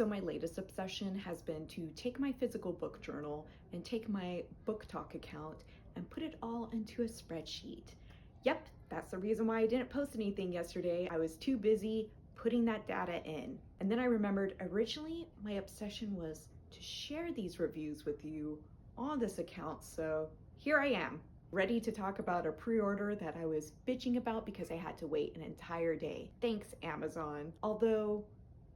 So my latest obsession has been to take my physical book journal and take my book talk account and put it all into a spreadsheet. Yep, that's the reason why I didn't post anything yesterday. I was too busy putting that data in. And then I remembered originally my obsession was to share these reviews with you on this account. So here I am, ready to talk about a pre-order that I was bitching about because I had to wait an entire day. Thanks, Amazon. Although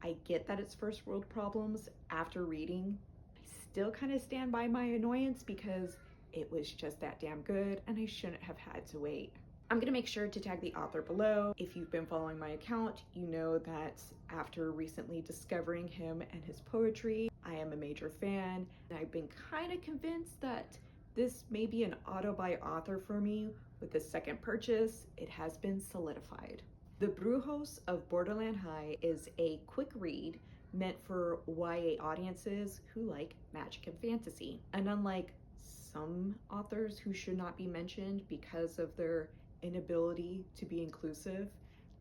I get that it's first world problems after reading, I still kind of stand by my annoyance because it was just that damn good and I shouldn't have had to wait. I'm gonna make sure to tag the author below. If you've been following my account, you know that after recently discovering him and his poetry, I am a major fan. And I've been kind of convinced that this may be an auto-buy author for me. With this second purchase, it has been solidified. The Brujos of Borderland High is a quick read meant for YA audiences who like magic and fantasy. And unlike some authors who should not be mentioned because of their inability to be inclusive,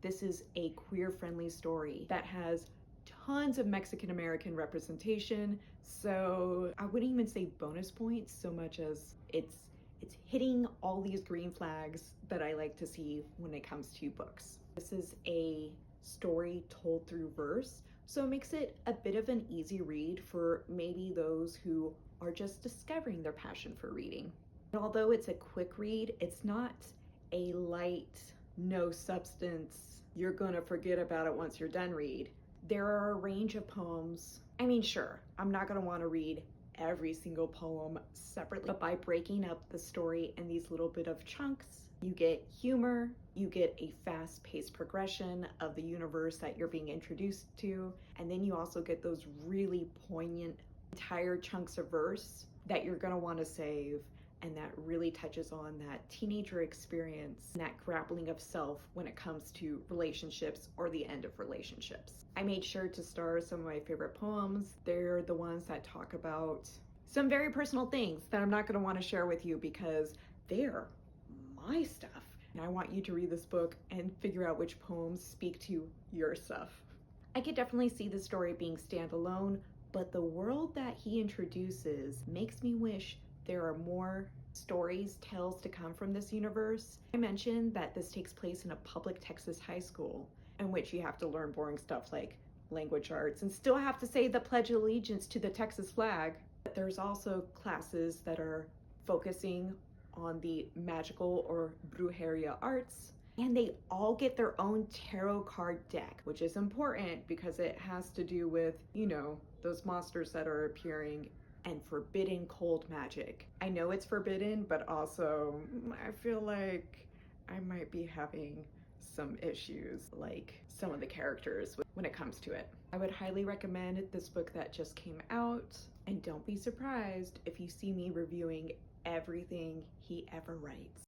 this is a queer-friendly story that has tons of Mexican-American representation. So I wouldn't even say bonus points so much as it's hitting all these green flags that I like to see when it comes to books. This is a story told through verse, so it makes it a bit of an easy read for maybe those who are just discovering their passion for reading. And although it's a quick read, it's not a light, no substance, you're gonna forget about it once you're done read. There are a range of poems. I mean, sure, I'm not gonna wanna read every single poem separately, but by breaking up the story in these little bit of chunks, you get humor, you get a fast-paced progression of the universe that you're being introduced to, and then you also get those really poignant entire chunks of verse that you're gonna wanna save, and that really touches on that teenager experience and that grappling of self when it comes to relationships or the end of relationships. I made sure to star some of my favorite poems. They're the ones that talk about some very personal things that I'm not going to want to share with you because they're my stuff. And I want you to read this book and figure out which poems speak to your stuff. I could definitely see the story being standalone, but the world that he introduces makes me wish there are more stories, tales to come from this universe. I mentioned that this takes place in a public Texas high school in which you have to learn boring stuff like language arts and still have to say the Pledge of Allegiance to the Texas flag. But there's also classes that are focusing on the magical or brujeria arts, and they all get their own tarot card deck, which is important because it has to do with, you know, those monsters that are appearing and forbidden cold magic. I know it's forbidden, but also I feel like I might be having some issues, like some of the characters when it comes to it. I would highly recommend this book that just came out, and don't be surprised if you see me reviewing everything he ever writes.